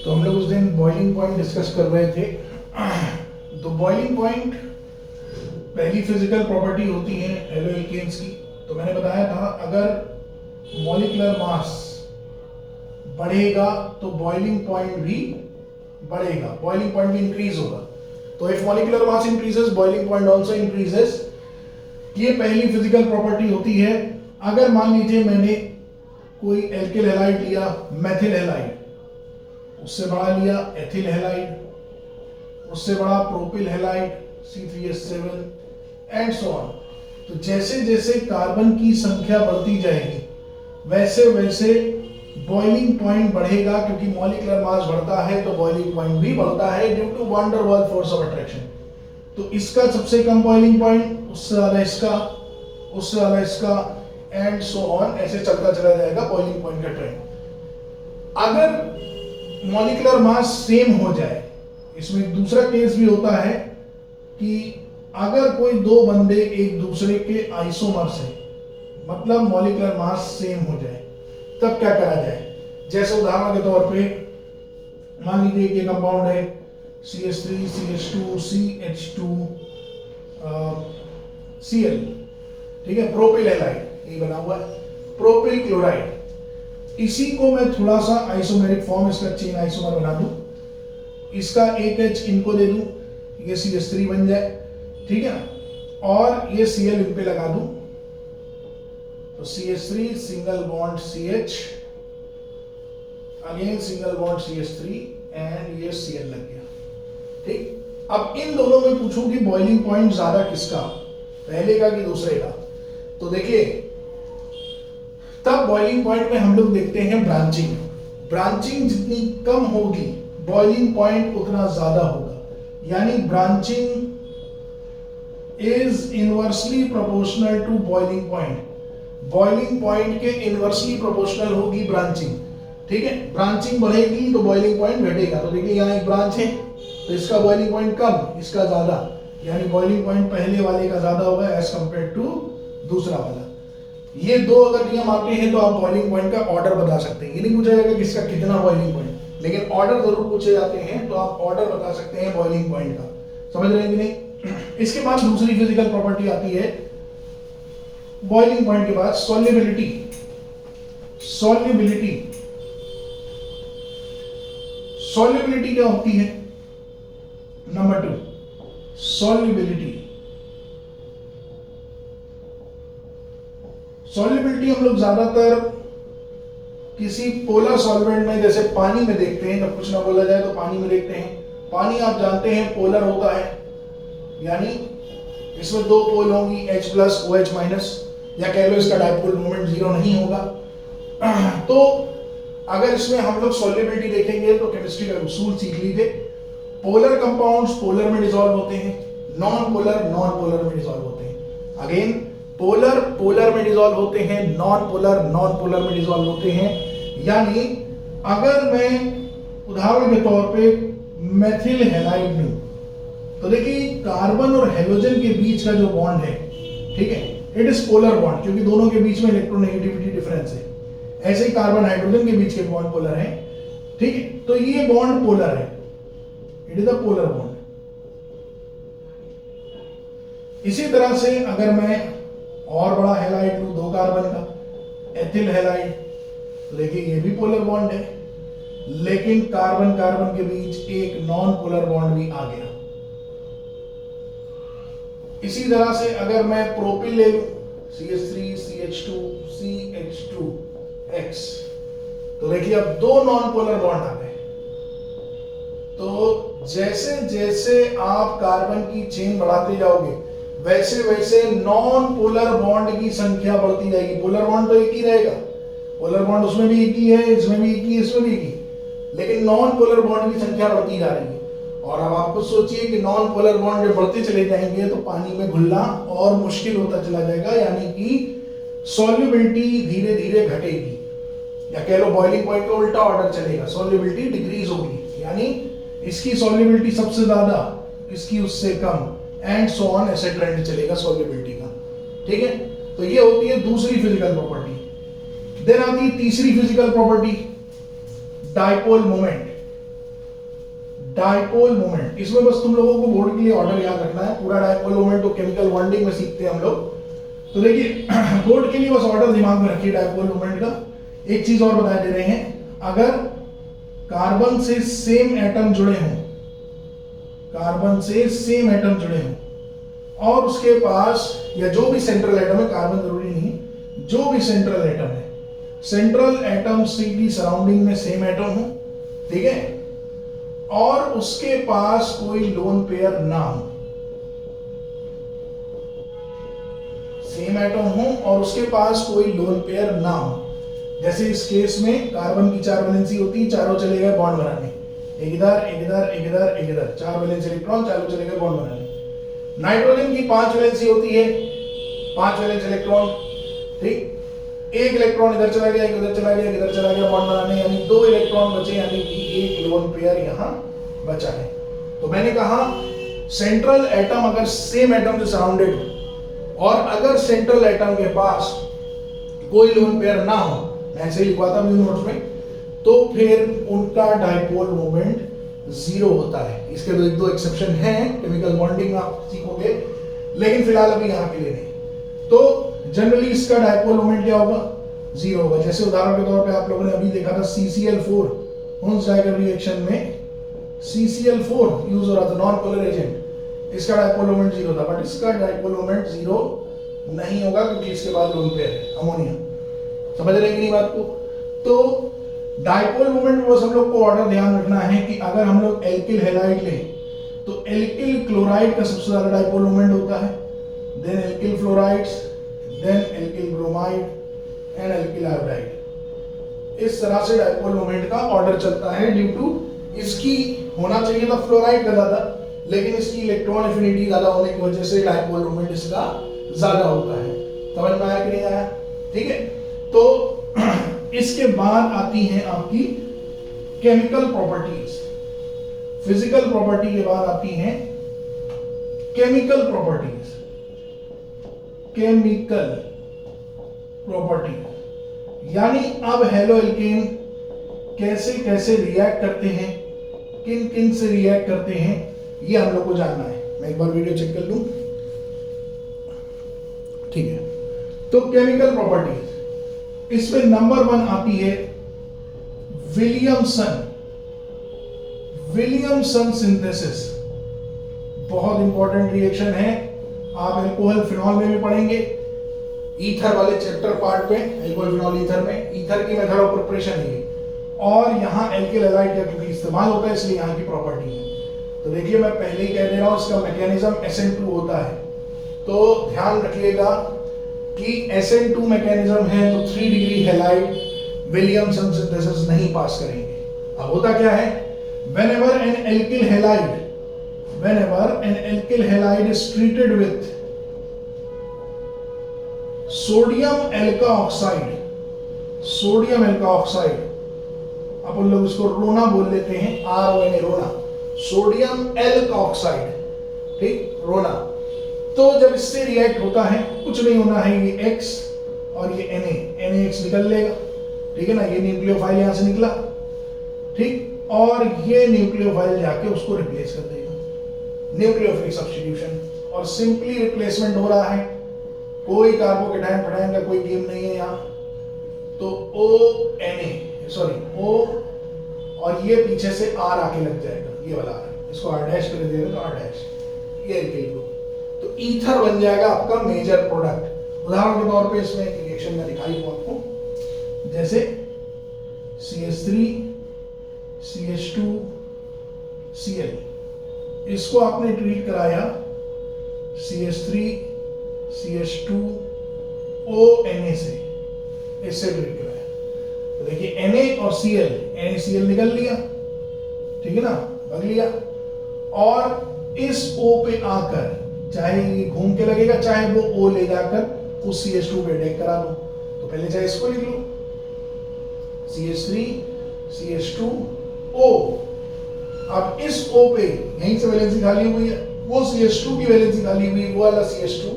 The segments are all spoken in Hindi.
तो हम लोग उस दिन बॉइलिंग पॉइंट डिस्कस कर रहे थे। तो बॉइलिंग पॉइंट पहली फिजिकल प्रॉपर्टी होती है एल्केन्स की। तो मैंने बताया था अगर मॉलिक्यूलर मास बढ़ेगा तो बॉइलिंग पॉइंट भी बढ़ेगा, बॉइलिंग पॉइंट भी इंक्रीज होगा। तो if molecular mass increases boiling point also increases. ये पहली फिजिकल प्रॉपर्टी होती है। अगर मान लीजिए मैंने कोई एल्किल हैलाइड लिया, मेथिल हैलाइड, उससे बड़ा लिया एथिल हैलाइड, उससे बड़ा propyl halide C3H7 and so on. तो जैसे जैसे कार्बन की संख्या बढ़ती जाएगी वैसे वैसे बॉइलिंग पॉइंट बढ़ेगा, क्योंकि मॉलिक्यूलर मास बढ़ता है तो बॉइलिंग पॉइंट भी बढ़ता है due to van der Waals force of attraction. तो इसका सबसे कम बॉइलिंग पॉइंट, उससे ज्यादा इसका, उससे ज्यादा इसका एंड सो ऑन, ऐसे चलता चला जाएगा बॉइलिंग पॉइंट का ट्रेंड। अगर मॉलिक्यूलर मास सेम हो जाए, इसमें एक दूसरा केस भी होता है कि अगर कोई दो बंदे एक दूसरे के आइसोमर्स हैं, मतलब मॉलिक्यूलर मास सेम हो जाए, तब क्या करा जाए। जैसे उदाहरण के तौर पे मान लीजिए कि कंपाउंड है CH3 CH2 CH2 Cl, ठीक है, प्रोपिल हैलाइड ये बना हुआ है, प्रोपिल क्लोराइड। इसी को मैं थोड़ा सा आइसोमेरिक फॉर्म, इसका चेन आइसोमर बना दूं, इसका एक H इनको दे दूं, ये CH3 बन जाए, ठीक है ना, और ये Cl इन पे लगा दूं तो CH3 single bond CH, again single bond CH3 and ये Cl लग गया, ठीक। अब इन दोनों में पूछूं कि बॉइलिंग पॉइंट ज्यादा किसका, पहले का कि दूसरे का, तो देखिए तब बॉइलिंग पॉइंट में हम लोग देखते हैं ब्रांचिंग। ब्रांचिंग जितनी कम होगी बॉइलिंग पॉइंट उतना ज्यादा होगा, यानी branching is inversely proportional to boiling point. Boiling point के इनवर्सली प्रोपोर्शनल होगी ब्रांचिंग, ठीक है। ब्रांचिंग बढ़ेगी तो बॉइलिंग पॉइंट घटेगा। तो देखिए यहाँ एक ब्रांच है तो इसका बॉइलिंग पॉइंट कम, इसका ज्यादा, यानी बॉइलिंग पॉइंट पहले वाले का ज्यादा होगा एज कंपेयर टू दूसरा वाला। ये दो अगर नियम आते हैं तो आप बॉइलिंग पॉइंट का ऑर्डर बता सकते हैं। ये नहीं पूछा जाएगा कि इसका कितना बॉइलिंग पॉइंट, लेकिन ऑर्डर जरूर पूछे जाते हैं, तो आप ऑर्डर बता सकते हैं बॉइलिंग पॉइंट का। समझ रहे हैं कि नहीं। इसके बाद दूसरी फिजिकल प्रॉपर्टी आती है बॉइलिंग पॉइंट के बाद, सॉल्युबिलिटी। सॉल्युबिलिटी, सॉल्युबिलिटी क्या होती है। Number 2, solubility. सॉल्युबिलिटी हम लोग ज्यादातर किसी पोलर सॉल्वेंट में, जैसे पानी में देखते हैं। जब कुछ ना बोला जाए तो पानी में देखते हैं। पानी आप जानते हैं पोलर होता है, यानी इसमें दो पोल होंगी H+ OH-, या कह लो इसका डाइपोल मोमेंट 0 नहीं होगा। तो अगर इसमें हम लोग सॉल्युबिलिटी देखेंगे तो केमिस्ट्री का उसूल सीख लीजिए। पोलर कंपाउंड्स पोलर में डिसॉल्व होते हैं, नॉन पोलर नॉन पोलर में डिसॉल्व होते हैं। अगेन पोलर पोलर में डिसॉल्व होते हैं, नॉन पोलर नॉन पोलर में डिसॉल्व होते हैं। यानी अगर मैं उदाहरण के तौर पे मेथिल हैलाइड लूं तो देखिए कार्बन और हेलोजन के बीच का जो बॉन्ड है, ठीक है, इट इज पोलर बॉन्ड, क्योंकि दोनों के बीच में इलेक्ट्रोनेगेटिविटी डिफरेंस है। ऐसे ही कार्बन हाइड्रोजन के बीच के बॉन्ड पोलर है, ठीक है। तो ये बॉन्ड पोलर है, it is a polar bond. इसी तरह से अगर मैं और बड़ा हैलाइड लूं 2 कार्बन का, एथिल हैलाइड, तो देखिए ये भी पोलर बॉन्ड है, लेकिन कार्बन कार्बन के बीच एक नॉन पोलर बॉन्ड भी आ गया। इसी तरह से अगर मैं प्रोपिल ले लूं, CH3 CH2 CH2X, तो देखिए अब 2 नॉन पोलर बॉन्ड आ गए। तो जैसे जैसे आप कार्बन की चेन बढ़ाते जाओगे वैसे वैसे नॉन पोलर बॉन्ड की संख्या बढ़ती जाएगी। पोलर बॉन्ड तो एक ही रहेगा, पोलर बॉन्ड उसमें भी एक ही है, इसमें भी एक ही, इसमें भी एक ही, लेकिन नॉन पोलर बॉन्ड की संख्या बढ़ती जा रही है। और अब आप कुछ सोचिए कि नॉन पोलर बॉन्ड जब बढ़ते चले जाएंगे तो पानी में घुलना और मुश्किल होता चला जाएगा, यानी कि सॉल्युबिलिटी धीरे धीरे घटेगी, या कह लो बॉइलिंग पॉइंट का उल्टा ऑर्डर चलेगा, सॉल्युबिलिटी डिक्रीज होगी, यानी इसकी सॉल्युबिलिटी सबसे ज्यादा, इसकी उससे कम, एंड सो ऑन, ऐसे ट्रेंड चलेगा सॉल्युबिलिटी का, ठीक है। तो ये होती है दूसरी फिजिकल प्रॉपर्टी। देन आती है तीसरी physical property, dipole moment. Dipole moment, इसमें बस तुम लोगों को बोर्ड के लिए ऑर्डर याद रखना है। पूरा डायपोल मोमेंट तो केमिकल बॉन्डिंग में सीखते हैं हम लोग। तो देखिए बोर्ड के लिए बस ऑर्डर दिमाग में रखिए डायपोल मोमेंट का। एक चीज और बता दे रहे हैं, अगर कार्बन से सेम एटम जुड़े हों, कार्बन से सेम एटम जुड़े हों और उसके पास, या जो भी सेंट्रल एटम है, कार्बन जरूरी नहीं, जो भी सेंट्रल एटम है, सेंट्रल एटम की सराउंडिंग में सेम एटम हो, ठीक है, और उसके पास कोई लोन पेयर ना हो, सेम एटम हो और उसके पास कोई लोन पेयर ना हो। जैसे इस केस में कार्बन की 4 वैलेंसी होती है, चारों चले गए बॉन्ड बनाने, एक इधर एक इधर एक इधर एक इधर, 4 वैलेंसी इलेक्ट्रॉन, चारों चले गए बॉन्ड बनाने। नाइट्रोजन की 5 वैलेंसी होती है, 5 वैलेंसी इलेक्ट्रॉन, ठीक, एक इलेक्ट्रॉन इधर चला गया, एक उधर चला गया, एक इधर चला गया बॉन्ड बनाने, यानी 2 इलेक्ट्रॉन बचे, यानी कि एक लोन पेयर यहां बचा है। तो मैंने कहा सेंट्रल एटम अगर सेम एटम से सराउंडेड हो और अगर सेंट्रल एटम के पास कोई लोन पेयर ना हो, ऐसे ही लिखवाता हूं नोट्स में, तो फिर उनका डायपोल मोमेंट 0 होता है। इसके एक दो एक्सेप्शन हैं, केमिकल बॉन्डिंग आप सीखोगे, लेकिन फिलहाल अभी यहां के लिए नहीं। तो जनरली इसका डायपोल मोमेंट क्या होगा, 0 होगा। जैसे उदाहरण के तौर पे आप लोगों ने अभी देखा था CCl4, हुन्स डाइगर रिएक्शन में CCl4 यूज हो रहा था, नॉन पोलर एजेंट, इसका डायपोल मोमेंट 0 था, बट इसका डायपोल मोमेंट 0 नहीं होगा क्योंकि इसके बाद लोन पेयर है अमोनिया। समझ रहे हैं कि नहीं बात को? तो डायपोल मोमेंट में बस हम लोग को ऑर्डर ध्यान रखना है कि अगर हम लोग एल्किल हैलाइड लें तो एल्किल क्लोराइड का सबसे ज्यादा डायपोल मोमेंट होता है, then alkyl fluorides, then alkyl bromide and alkyl iodide. इस तरह से डायपोल मोमेंट का ऑर्डर चलता है। ड्यू टू इसकी होना चाहिए था फ्लोराइड का ज्यादा, लेकिन इसकी इलेक्ट्रॉन एफिनिटी ज्यादा होने की वजह से डायपोल मोमेंट इसका ज्यादा होता है। समझ में आया कि नहीं आया? ठीक है, तो इसके बाद आती हैं आपकी केमिकल प्रॉपर्टीज। फिजिकल प्रॉपर्टी के बाद आती हैं केमिकल प्रॉपर्टीज। केमिकल प्रॉपर्टी यानी अब हेलो एल्केन कैसे कैसे रिएक्ट करते हैं, किन किन से रिएक्ट करते हैं, ये हम लोग को जानना है। मैं एक बार वीडियो चेक कर लूं, ठीक है। तो केमिकल प्रॉपर्टीज, इसमें नंबर 1 आती है विलियमसन सिंथेसिस। बहुत इंपॉर्टेंट रिएक्शन है, आप एल्कोहल फिनॉल में भी पढ़ेंगे, ईथर वाले चैप्टर पार्ट पे, एल्कोहल फिनॉल ईथर में, ईथर की मेथड ऑफ प्रिपरेशन है, और यहाँ एल्किल हैलाइड का क्योंकि इस्तेमाल होता है इसलिए यहाँ की प्रॉपर्टी है। तो देखिए मैं पहले ही कह दे रहा हूँ, इसका मैकेनिज्म SN2 होता है, तो ध्यान रखिएगा कि SN2 मैकेनिज्म है तो 3 डिग्री हैलाइड विलियमसन सिंथेसिस नहीं पास करेंगे। अब होता क्या है, whenever an alkyl halide is treated with sodium alka oxide, अपन लोग इसको रोना बोल लेते हैं, RONA, रोना, सोडियम एल्क ऑक्साइड, ठीक, रोना। तो जब इससे रिएक्ट होता है, कुछ नहीं होना है, ये X और ये NaX निकल लेगा, ठीक है ना, ये न्यूक्लियोफाइल यहां से निकला, ठीक, और ये न्यूक्लियोफाइल जाके उसको रिप्लेस कर देगा, न्यूक्लियोफिलिक सब्स्टिट्यूशन, और सिंपली रिप्लेसमेंट हो रहा है, कोई कार्बोकेटायन फटायन का कोई गेम नहीं है यहाँ। तो O और ये पीछे से R आके लग जाएगा, ये वाला R, इसको R डैश कर देगा तो R डैश, ये एल्किल ग्रुप, तो ईथर बन जाएगा आपका मेजर प्रोडक्ट। उदाहरण के तौर पे इसमें एक रिएक्शन में दिखाई हूं आपको, जैसे CH3 CH2 Cl, इसको आपने ट्रीट कराया CH3 CH2 ONA से, इससे ट्रीट कराया, तो देखिए Na और Cl, NaCl निकल लिया, ठीक है ना, भग लिया, और इस O पे आकर चाहे ये घूम के लगेगा, चाहे वो O ले जाकर उस CH2 पे अटैक करा दो, तो पहले चाहे इसको लिख लो CH3 CH2 O। अब इस O पे यहीं से वैलेंसी खाली हुई है, वो CH2 की वैलेंसी खाली हुई, वो वाला CH2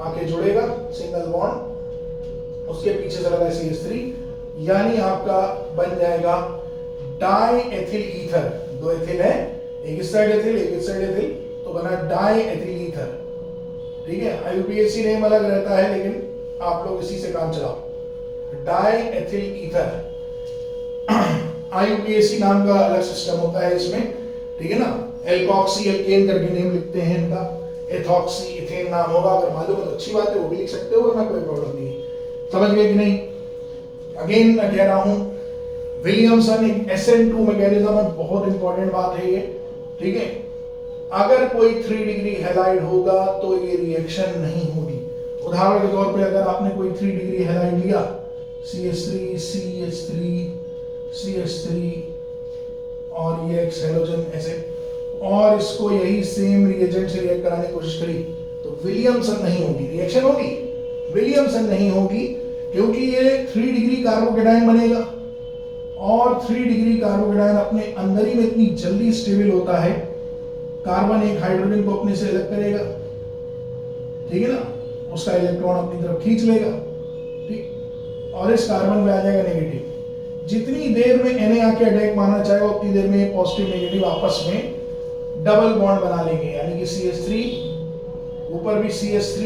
आके जुड़ेगा, सिंगल बॉन्ड, उसके पीछे से लगा CH3, यानी आपका बन जाएगा डाई एथिल ईथर, 2 एथिल है एक इस साइड एथिल, एक इस साइड एथिल, तो बना डाई एथिल ईथर। ठीक है, IUPAC नेम अलग रहता है लेकिन आप लोग इसी से काम चलाओ, डाई एथिल ईथर। IUPAC नाम का अलग सिस्टम होता है इसमें, ठीक है ना। एल्कोक्सी एल्केन करके नेम लिखते हैं इनका, एथॉक्सी इथेन नाम होगा, अगर मालूम है तो अच्छी बात है, वो भी लिख सकते हो, वरना कोई प्रॉब्लम नहीं है। समझ गए कि नहीं? अगेन मैं कह रहा हूं, विलियमसन एक SN2 मैकेनिज्म है, बहुत इंपॉर्टेंट बात है ये, ठीक है। अगर कोई 3 डिग्री हैलाइड होगा तो ये रिएक्शन नहीं होगी। उदाहरण के तौर पे अगर आपने कोई 3 डिग्री हैलाइड लिया, CH3 CH3 CH3 और ये X हैलोजन ऐसे, और इसको यही सेम रिएजेंट से रिएक्ट कराने की कोशिश करी, तो विलियमसन नहीं होगी, रिएक्शन होगी, विलियमसन नहीं होगी, क्योंकि ये 3 डिग्री कार्बोकेटाइन बनेगा, और 3 डिग्री कार्बोकेटाइन अपने अंदर ही में इतनी जल्दी स्टेबल होता है, कार्बन एक हाइड्रोजन को अपने से अलग करेगा, ठीक है ना, उसका इलेक्ट्रॉन अपनी तरफ खींच लेगा, ठीक, और इस कार्बन पे आ जाएगा नेगेटिव। जितनी देर में Na आके अटैक मारना चाहेगा उतनी देर में पॉजिटिव नेगेटिव आपस में डबल बॉन्ड बना लेंगे, यानी कि CH3 ऊपर भी CH3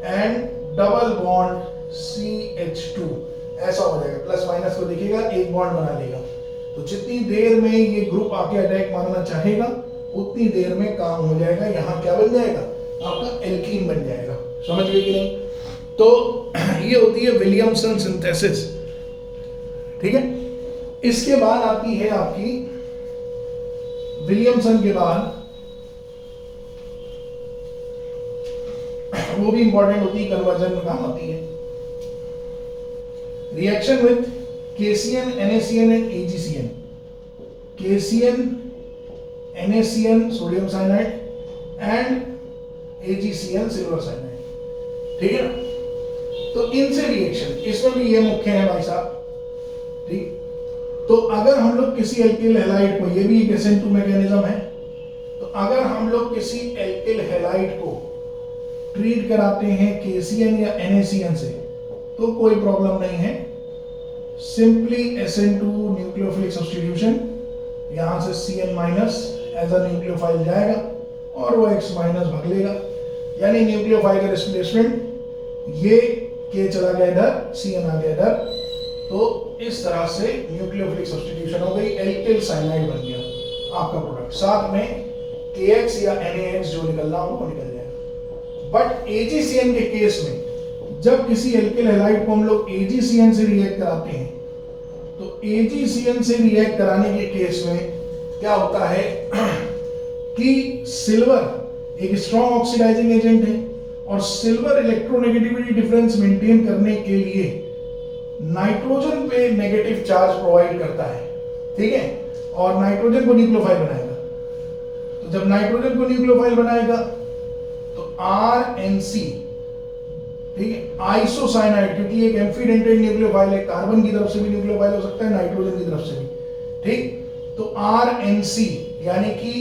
and double bond CH2 ऐसा हो जाएगा, प्लस माइनस को देखिएगा, एक बॉन्ड बना लेगा। तो जितनी देर में ये ग्रुप आके अटैक मारना चाहेगा उतनी देर में काम हो जाएगा, यहाँ क्या बन जाएगा, आपका एल्कीन बन जाएगा। समझ गए कि नहीं? तो ये होती है विलियमसन सिंथेसिस, ठीक है। इसके बाद आती है आपकी, विलियमसन के बाद वो भी इंपॉर्टेंट होती है, कन्वर्जन में काम आती है, reaction with KCN NaCN and AgCN। KCN NaCN sodium cyanide and AgCN silver cyanide, ठीक है ना। तो इनसे रिएक्शन, इसमें भी ये मुख्य है भाई साहब, ठीक। तो अगर हम लोग किसी एल्किल हैलाइड को, ये भी एक SN2 मैकेनिज्म है, तो अगर हम लोग किसी एल्किल हैलाइड को ट्रीट कराते हैं KCN या NaCN से तो कोई प्रॉब्लम नहीं है, सिंपली SN2 न्यूक्लियोफिलिक सब्स्टिट्यूशन, यहां से Cn minus as a nucleophile जाएगा और वो X माइनस भाग लेगा, यानी न्यूक्लियोफाइल का रिप्लेसमेंट, ये K चला गया इधर, Cn आ गया इधर, तो इस तरह से न्यूक्लियोफिलिक सब्स्टिट्यूशन हो गई, एल्किल साइनाइड बन गया आपका प्रोडक्ट, साथ में KX या NaX जो निकलना हो वो निकल जाएगा। बट AgCN के केस में जब किसी एल्किल हैलाइड को हम लोग AgCN से रिएक्ट कराते हैं, तो AgCN से रिएक्ट कराने के केस में क्या होता है कि सिल्वर एक स्ट्रॉन्ग ऑक्सीडाइजिंग एजेंट है, और सिल्वर इलेक्ट्रोनेगेटिविटी डिफरेंस मेंटेन करने के लिए नाइट्रोजन पे नेगेटिव चार्ज प्रोवाइड करता है, ठीक है, और नाइट्रोजन को न्यूक्लियोफाइल बनाएगा। तो जब नाइट्रोजन को न्यूक्लियोफाइल बनाएगा तो RNC, ठीक है, आइसोसाइनाइड, क्योंकि एक एम्फीडेंटेड न्यूक्लियोफाइल है, कार्बन की तरफ से भी न्यूक्लियोफाइल हो सकता है, नाइट्रोजन की तरफ से भी, ठीक। तो RNC यानी कि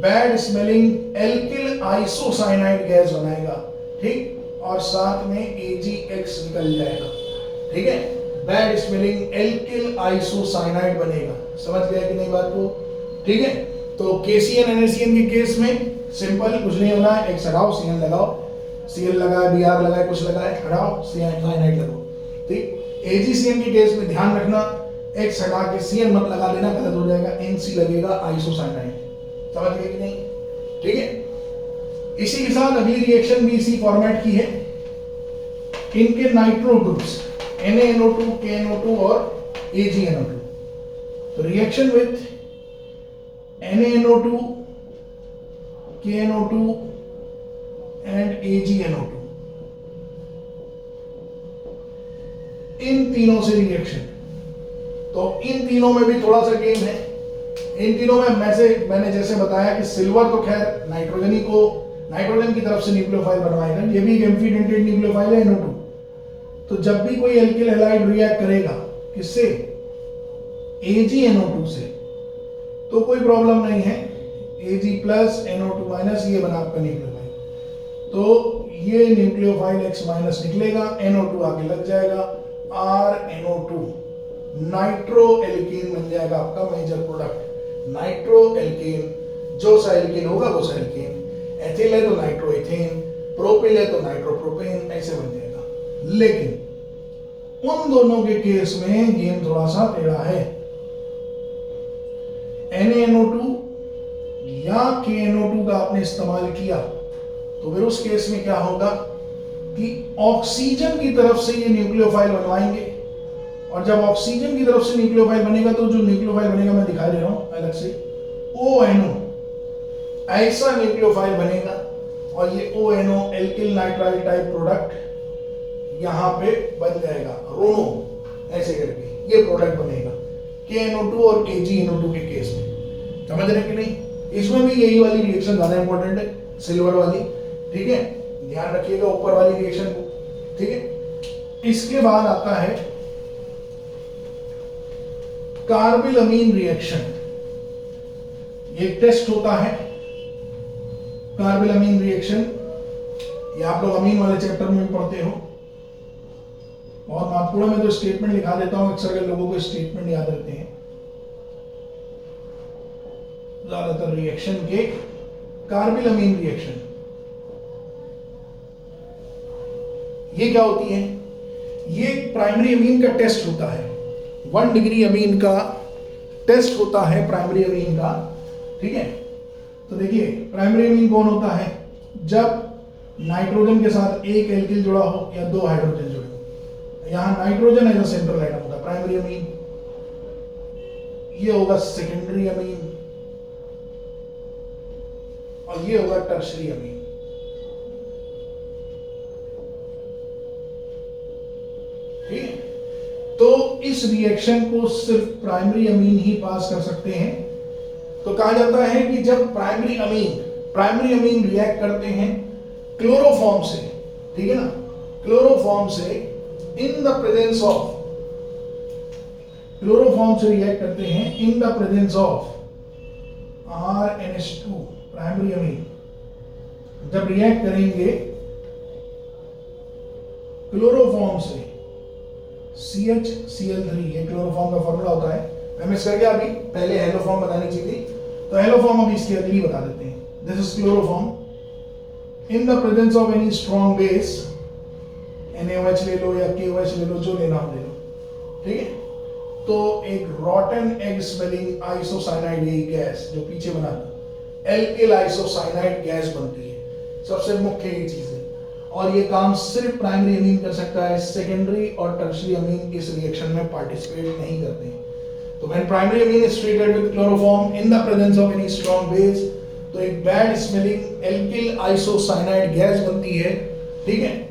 bad smelling alkyl isocyanide gas बनाएगा, ठीक, और साथ में AgX निकल जाएगा, ठीक है, बैड स्मेलिंग एल्किल आइसोसाइनाइड बनेगा। समझ गया कि नहीं बात को? ठीक है। तो KCN NaCN के केस में सिंपल, कुछ नहीं होना है, X हटाओ, CN लगाओ, Cl लगाए, Br लगाए, कुछ लगाए, हटाओ, साइनाइड लगाओ, ठीक। AgCN के केस में ध्यान रखना, X हटा के Cn मत लगा देना, गलत हो जाएगा, NC लगेगा, आइसोसाइनाइड। समझ गए कि नहीं? ठीक है। इसी के साथ अगली रिएक्शन भी इसी फॉर्मेट की है, इनके नाइट्रो ग्रुप्स NaNO2, KNO2 और AgNO2। तो reaction with NaNO2, KNO2 and AgNO2, इन तीनों से रिएक्शन। तो इन तीनों में भी थोड़ा सा गेम है। इन तीनों में मैंने जैसे बताया कि सिल्वर तो खैर नाइट्रोजन को, नाइट्रोजन की तरफ से न्यूक्लियोफाइल बनवाएगा, ये भी एक एम्फीडेंटेड न्यूक्लियोफाइल है NO2। तो जब भी कोई एल्किल हैलाइड रिएक्ट करेगा किससे, AgNO2 से, तो कोई प्रॉब्लम नहीं है, Ag प्लस NO2 माइनस, ये बना आपका न्यूक्लियोफाइल, तो ये न्यूक्लियोफाइल X माइनस निकलेगा, NO2 आगे लग जाएगा, RNO2 नाइट्रो एल्कीन बन जाएगा आपका मेजर प्रोडक्ट। नाइट्रो एल्केन, जो सा एल्केन होगा वो सा एल्केन, एथिल है तो नाइट्रो एथेन, प्रोपिल है तो नाइट्रो प्रोपेन, ऐसे बन जाएगा। लेकिन उन दोनों के केस में गेम थोड़ा सा टेढ़ा है। NaNO2 या KNO2 का आपने इस्तेमाल किया तो फिर उस केस में क्या होगा कि ऑक्सीजन की तरफ से ये न्यूक्लियोफाइल बनवाएंगे, और जब ऑक्सीजन की तरफ से न्यूक्लियोफाइल बनेगा तो जो न्यूक्लियोफाइल बनेगा मैं दिखा दे रहा हूं अलग से, ONO ऐसा न्यूक्लियोफाइल बनेगा, और ये ONO alkyl nitrile type product यहां पे बन जाएगा, रोनो ऐसे करके ये प्रोडक्ट बनेगा KNO2 और KgNO2 के केस में। समझ रहे कि नहीं? इसमें भी यही वाली रिएक्शन ज्यादा इंपॉर्टेंट है, सिल्वर वाली, ठीक है, ध्यान रखिएगा ऊपर वाली रिएक्शन को, ठीक है। इसके बाद आता है कार्बिलअमीन रिएक्शन। ये टेस्ट होता है कार्बिलअमीन रिएक्शन, ये आप लोग अमीन वाले चैप्टर में भी पढ़ते हो, और महत्वपूर्ण में तो स्टेटमेंट लिखा देता हूं, अक्सर के लोगों को स्टेटमेंट याद रहते हैं ज्यादातर रिएक्शन के। कार्बिलअमीन रिएक्शन ये क्या होती है? ये प्राइमरी अमीन का टेस्ट होता है, 1 डिग्री अमीन का टेस्ट होता है प्राइमरी अमीन का, ठीक है। तो देखिए प्राइमरी अमीन कौन होता है? जब नाइट्रोजन के साथ एक एल्किल जुड़ा हो या 2 हाइड्रोजन जुड़े हो। यहां nitrogen as a central atom होता है प्राइमरी अमीन, ये होगा सेकेंडरी अमीन, और ये होगा टर्शरी अमीन। ठीक है, तो इस रिएक्शन को सिर्फ प्राइमरी अमीन ही पास कर सकते हैं। तो कहा जाता है कि जब प्राइमरी अमीन रिएक्ट करते हैं क्लोरोफॉर्म से, ठीक है ना, क्लोरोफॉर्म से in the presence of, chloroform से रिएक्ट करते हैं in the presence of RNH2, primary amine जब रिएक्ट करेंगे क्लोरोफॉर्म से CHCl3, ये क्लोरोफॉर्म का फॉर्मूला होता है, मैं मिस कर गया अभी, पहले हेलोफॉर्म बतानी चाहिए थी, तो हेलोफॉर्म अभी इसकी अगली बता देते हैं। This is chloroform in the presence of any strong base, NaOH ले लो या KOH ले लो, जो लेना हो ले लो, ठीक है। तो एक रॉटन एग स्मेलिंग आइसोसाइनाइड गैस जो पीछे बनाता, एल्किल आइसोसाइनाइड गैस बनती है, सबसे मुख्य ये चीज है। और ये काम सिर्फ प्राइमरी अमीन कर सकता है, सेकेंडरी और टर्शरी अमीन इस रिएक्शन में पार्टिसिपेट नहीं करते हैं। तो when primary amine is treated with chloroform in the presence of any strong base, तो एक bad smelling alkyl isocyanide gas बनती है, ठीक है।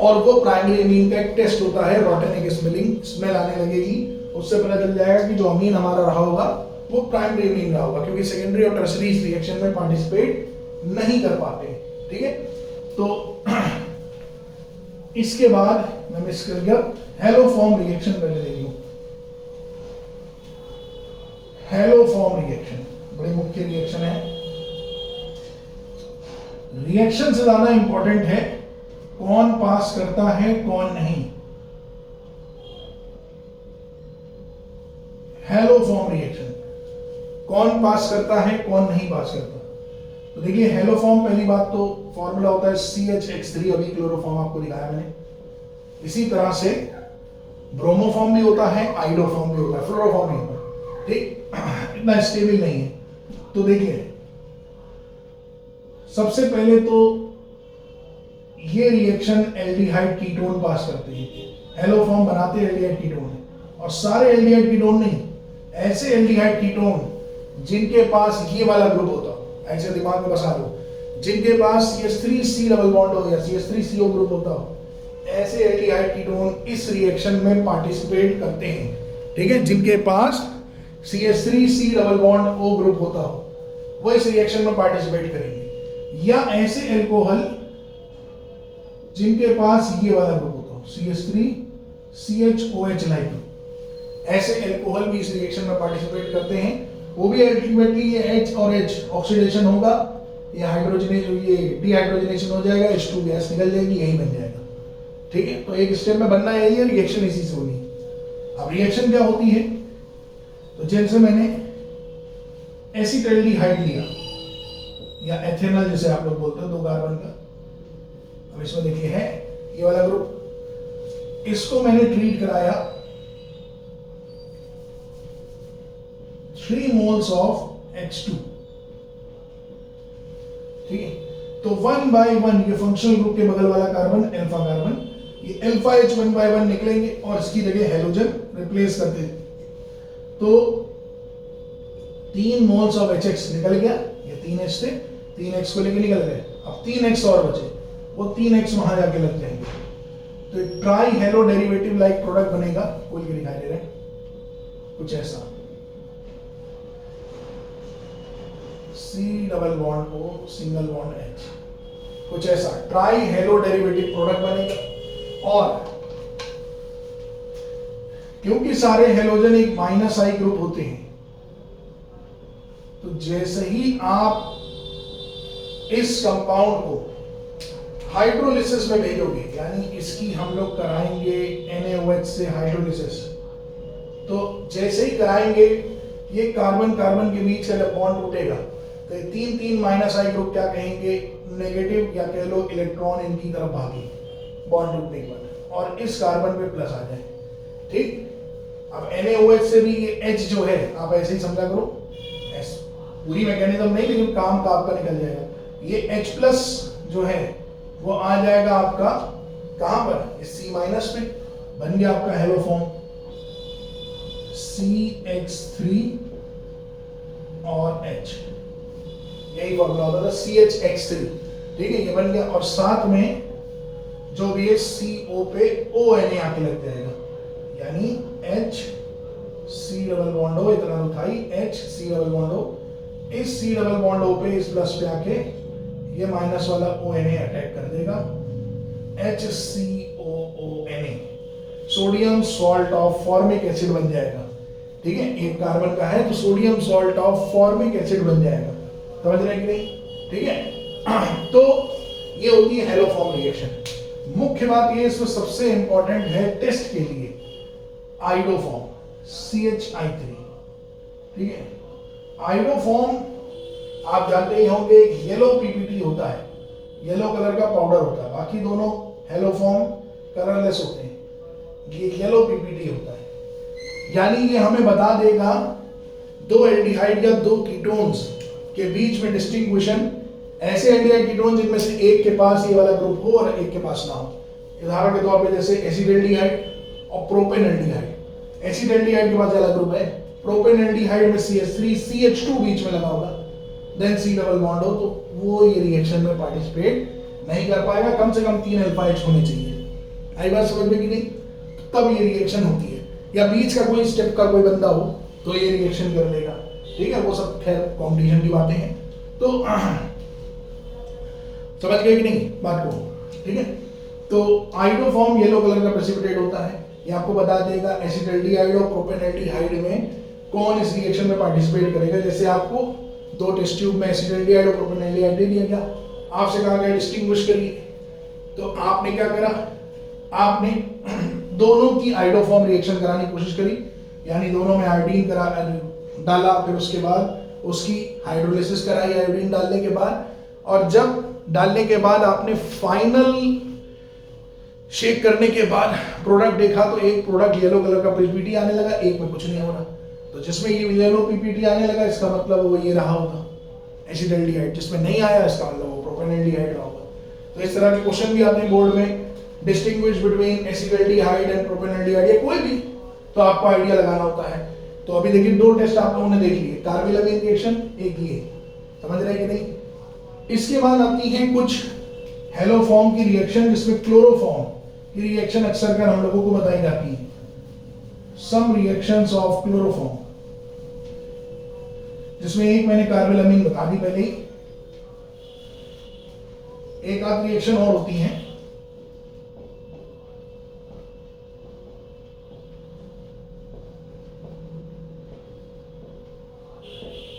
और वो प्राइमरी अमीन का एक टेस्ट होता है, रॉटन एग स्मेलिंग स्मेल आने लगेगी, उससे पता चल जाएगा कि जो अमीन हमारा रहा होगा वो प्राइमरी अमीन रहा होगा, क्योंकि सेकेंडरी और टर्शरी इस रिएक्शन में पार्टिसिपेट नहीं कर पाते, ठीक है। तो इसके बाद मैं मिस कर गया, हेलोफॉर्म रिएक्शन पहले देखिए। हेलोफॉर्म रिएक्शन बड़ी मुख्य रिएक्शन है, रिएक्शन से ज्यादा इंपॉर्टेंट है कौन पास करता है कौन नहीं। हेलोफॉर्म रिएक्शन कौन पास करता है कौन नहीं पास करता। तो देखिए हेलोफॉर्म, पहली बात तो फॉर्मूला होता है CHX3, अभी क्लोरोफॉर्म आपको दिखाया मैंने। इसी तरह से ब्रोमोफॉर्म भी होता है, आइडोफॉर्म भी होता है, फ्लोरोफॉर्म नहीं होता, ठीक, इतना स्टेबल नहीं है। तो देखिए सबसे पहले तो ये रिएक्शन एल्डिहाइड कीटोन पास करते हैं, हेलोफॉर्म बनाते एल्डिहाइड कीटोन है, और सारे एल्डिहाइड कीटोन नहीं, ऐसे एल्डिहाइड कीटोन जिनके पास ये वाला ग्रुप होता, ऐसे दिमाग में बसा लो, जिनके पास CH3C डबल बॉन्ड हो या CH3CO ग्रुप होता हो, ऐसे एल्डिहाइड कीटोन इस रिएक्शन में पार्टिसिपेट करते हैं, ठीक है। जिनके पास CH3C double bond O group होता हो वो इस रिएक्शन में पार्टिसिपेट करेंगे, या ऐसे एल्कोहल जिनके पास ये वाला ग्रुप होता हो CH3CHOH लाइक, ऐसे एल्कोहल भी इस रिएक्शन में पार्टिसिपेट करते हैं। वो भी अल्टीमेटली ये H और H ऑक्सीडेशन होगा, ये डीहाइड्रोजनेशन हो जाएगा, H2 गैस निकल जाएगी, यही बन जाएगा, ठीक है। तो एक स्टेप में बनना यही है, रिएक्शन इसी से होनी है। अब रिएक्शन क्या होती है? तो जैसे मैंने एसिटाल्डिहाइड लिया या एथेनॉल जिसे आप लोग बोलते हो, 2 कार्बन का, अब इसमें देखिए है ये वाला ग्रुप, इसको मैंने ट्रीट कराया 3 मोल्स ऑफ H2, ठीक है। तो 1 बाय 1 ये फंक्शनल ग्रुप के बगल वाला कार्बन अल्फा कार्बन, ये अल्फा H 1 बाय 1 निकलेंगे और इसकी जगह हेलोजन रिप्लेस करते हैं। तो 3 मोल्स ऑफ HX निकल गया, ये 3H थे, 3X को लेके निकल गए, अब 3X और बचे, वो 3X वहां जाके लग जाएंगे, तो एक try hello derivative like product बनेगा, कोई दिखाई दे रहा है कुछ ऐसा, C double bond O single bond H, कुछ ऐसा ट्राई हेलो डेरिवेटिव प्रोडक्ट बनेगा। और क्योंकि सारे हेलोजन एक -I ग्रुप होते हैं, तो जैसे ही आप इस कंपाउंड को हाइड्रोलिसिस में भेजोगे, यानी इसकी हम लोग कराएंगे NaOH से हाइड्रोलिसिस, तो जैसे ही कराएंगे ये कार्बन कार्बन के बीच का जब बॉन्ड टूटेगा तो 3 -I ग्रुप क्या कहेंगे, नेगेटिव या कह लो इलेक्ट्रॉन इनकी तरफ भागे बॉन्ड टूटने के बाद, और इस कार्बन पे प्लस आ जाए, ठीक। अब NaOH से भी ये H जो है आप ऐसे ही समझा करो, पूरी मैकेनिज्म नहीं लेकिन काम का आपका निकल जाएगा, ये H प्लस जो है वो आ जाएगा आपका कहां पर, इस C- पे, बन गया आपका हेलो फॉर्म CH3 और H, यही फॉर्मूला होता था CHX3, ठीक है, ये बन गया, और साथ में जो भी है CO पे ONA आके लग जाएगा, यानी H C double bond O, इतना उठाई H C double bond O, इस C डबल बॉन्ड O पे इस प्लस पे आके ये माइनस वाला ONA अटैक कर देगा, HCOONA, sodium salt of formic acid बन जाएगा, ठीक है, एक कार्बन का है तो sodium salt of formic acid बन जाएगा, समझ रहे कि नहीं, ठीक है। तो ये होती है हेलो फॉर्म रिएक्शन। मुख्य बात ये इसमें सबसे इंपॉर्टेंट है टेस्ट के लिए आइडो फॉर्म CHI3, ठीक है। आइडो फॉर्म आप जानते ही होंगे, येलो PPT होता है, येलो कलर का पाउडर होता है, बाकी दोनों हेलो फॉर्म कलरलेस होते हैं, ये येलो PPT होता है, यानी ये हमें बता देगा 2 एल्डिहाइड या 2 कीटोन्स के बीच में डिस्टिंग्विशन, ऐसे एल्डिहाइड कीटोन जिनमें से एक के पास ये वाला ग्रुप हो और एक के पास ना हो। उदाहरण के तौर पे जैसे एसिटाल्डिहाइड और प्रोपेनल्डिहाइड, एसिटाल्डिहाइड के पास वाला ग्रुप है, प्रोपेनल्डिहाइड में CH3 CH2 बीच में लगा होगा, देन C डबल बॉन्ड हो, तो वो ये रिएक्शन में पार्टिसिपेट नहीं कर पाएगा, कम से कम 3 अल्फा H होने चाहिए। आई बात समझ में कि नहीं, तब ये रिएक्शन होती है, या बीच का कोई स्टेप का कोई बंदा हो तो ये रिएक्शन कर लेगा, ठीक है, वो सब खैर कॉम्पिटिशन की बातें हैं। तो समझ गए कि नहीं बात को, ठीक है। तो आइडो फॉर्म येलो कलर का प्रेसिपिटेट होता है, ये आपको बता देगा एसिटाल्डिहाइड और प्रोपेनल्डिहाइड में कौन इस रिएक्शन में पार्टिसिपेट करेगा। जैसे आपको 2 टेस्ट ट्यूब में एसिटाल्डिहाइड और प्रोपेनल्डिहाइड दे दिया गया, आपसे कहा गया डिस्टिंग्विश करिए, तो आपने क्या करा, आपने दोनों की आइडो फॉर्म रिएक्शन कराने की कोशिश करी, यानी दोनों में आयोडीन डाला, फिर उसके बाद उसकी हाइड्रोलिसिस कराई आयोडीन डालने के बाद, और जब डालने के बाद आपने फाइनल शेक करने के बाद प्रोडक्ट देखा तो एक प्रोडक्ट येलो कलर का PPT आने लगा, एक में कुछ नहीं हो रहा, तो जिसमें ये येलो PPT आने लगा इसका मतलब वो ये रहा होगा एसिटाल्डिहाइड, जिसमें नहीं आया इसका मतलब वो प्रोपेनल्डिहाइड रहा होगा। तो इस तरह के क्वेश्चन भी आते हैं बोर्ड में, distinguish between acetaldehyde and propanaldehyde, या कोई भी, तो आपको आइडिया लगाना होता है। तो अभी देखिए 2 टेस्ट आप लोगों ने देख लिए, कार्बोलैमिन रिएक्शन एक ये, समझ रहे कि नहीं। इसके बाद आती है कुछ हेलो फॉर्म की रिएक्शन, जिसमें क्लोरोफॉर्म की रिएक्शन अक्सर कर हम लोगों को बताई जाती है, सम रिएक्शंस ऑफ क्लोरोफॉर्म, जिसमें एक मैंने कार्बोलैमिन बता दी पहले ही, एक आध रिएक्शन और होती है।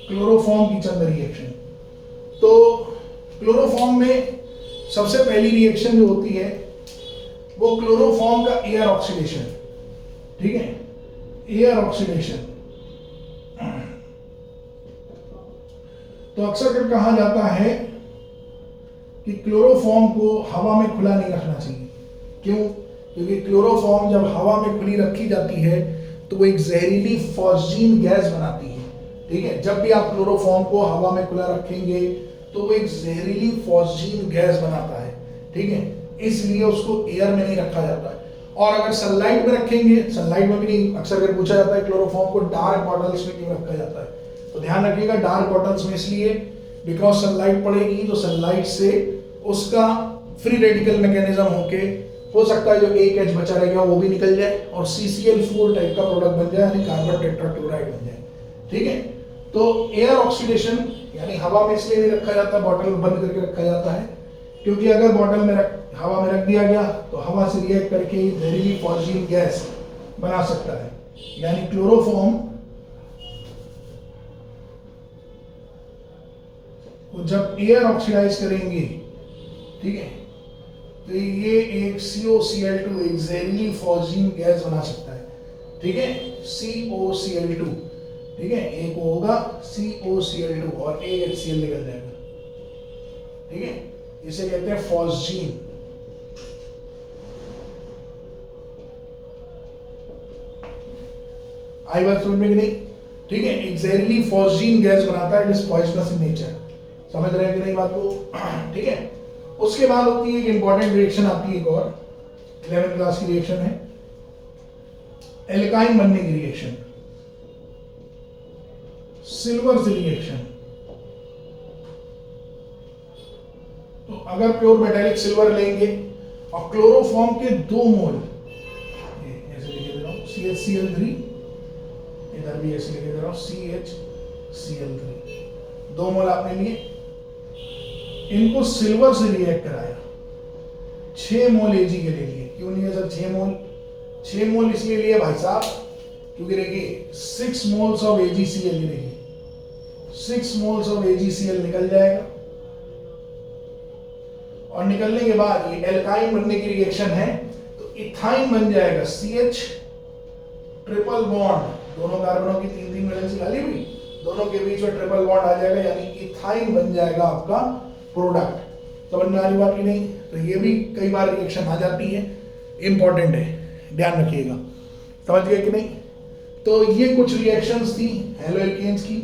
क्लोरोफॉर्म की चंद रिएक्शन, तो क्लोरोफॉर्म में सबसे पहली रिएक्शन जो होती है वो क्लोरोफॉर्म का एयर ऑक्सीडेशन, ठीक है, एयर ऑक्सीडेशन, अक्सर कर कहा जाता है कि क्लोरोफॉर्म को हवा में खुला नहीं रखना चाहिए। क्यों? क्योंकि क्लोरोफॉर्म जब हवा में खुली रखी जाती है तो वो एक जहरीली फॉस्जीन गैस बनाती है। ठीक है, जब भी आप क्लोरोफॉर्म को हवा में खुला रखेंगे तो वो एक जहरीली फॉस्जीन गैस बनाता है। ठीक है, इसलिए उसको एयर में नहीं रखा जाता है। और अगर सनलाइट में रखेंगे, सनलाइट में भी नहीं, अक्सर अगर पूछा जाता है क्लोरोफॉर्म को डार्क बॉटल्स में क्यों रखा जाता है, तो ध्यान रखिएगा डार्क बॉटल्स में इसलिए बिकॉज सनलाइट पड़ेगी तो सनलाइट से उसका फ्री रेडिकल मैकेनिज्म होके हो सकता है जो एक एच बचा रहेगा वो भी निकल जाए और CCl4 टाइप का प्रोडक्ट बन जाए, यानी कार्बन टेट्राक्लोराइड बन जाए। ठीक है, तो एयर ऑक्सीडेशन यानी हवा में इसलिए नहीं रखा जाता, बॉटल में बंद करके रखा जाता है क्योंकि अगर बॉटल में हवा में रख दिया गया तो हवा से रिएक्ट करके जहरीली फॉस्जीन गैस बना सकता है। यानी क्लोरोफॉर्म को जब एयर ऑक्सीडाइज करेंगे, ठीक है, तो ये एक COCl2 एक जहरीली फॉस्जीन गैस बना सकता है। ठीक है, COCl2, ठीक है, एक होगा COCl2 और एक HCl निकल जाएगा। ठीक है, इसे कहते हैं फॉस्जीन। आई बात समझ में कि नहीं? ठीक है, एक जहरीली फॉस्जीन गैस बनाता है, it is poisonous in nature. समझ रहे हैं कि नहीं बात को? ठीक है, उसके बाद होती है एक इंपॉर्टेंट रिएक्शन आती है, एक और 11th क्लास की रिएक्शन है, एल्काइन बनने की रिएक्शन, सिल्वर रिएक्शन। तो अगर प्योर मेटालिक सिल्वर लेंगे और क्लोरोफॉर्म के 2 मोल, ऐसे लिखे दे रहा हूं CHCl3, इधर भी ऐसे लिखे दे रहा हूं CHCl3, 2 मोल आपने लिए, इनको सिल्वर से रिएक्ट कराया, 6 मोल Ag के लिए लिए। क्यों लिए सर 6 मोल? 6 मोल इसलिए लिए भाई साहब क्योंकि देखिए 6 मोल्स ऑफ AgCl, देखिए 6 मोल्स ऑफ AgCl निकल जाएगा और निकलने के बाद ये एल्काइन बनने की रिएक्शन है तो इथाइन बन जाएगा, CH ट्रिपल बॉन्ड, दोनों कार्बनों की 3-3 वैलेंसी खाली हुई, दोनों के बीच में ट्रिपल बॉन्ड आ जाएगा, यानी इथाइन बन जाएगा आपका प्रोडक्ट। समझ में आ रही बात की नहीं? तो ये भी कई बार रिएक्शन आ जाती है, इंपॉर्टेंट है, ध्यान रखिएगा। समझ गए कि नहीं? तो ये कुछ रिएक्शंस थी हेलो एल्केन्स की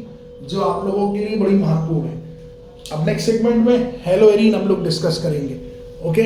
जो आप लोगों के लिए बड़ी महत्वपूर्ण है। अब नेक्स्ट सेगमेंट में हेलो एरीन हम लोग डिस्कस करेंगे। ओके।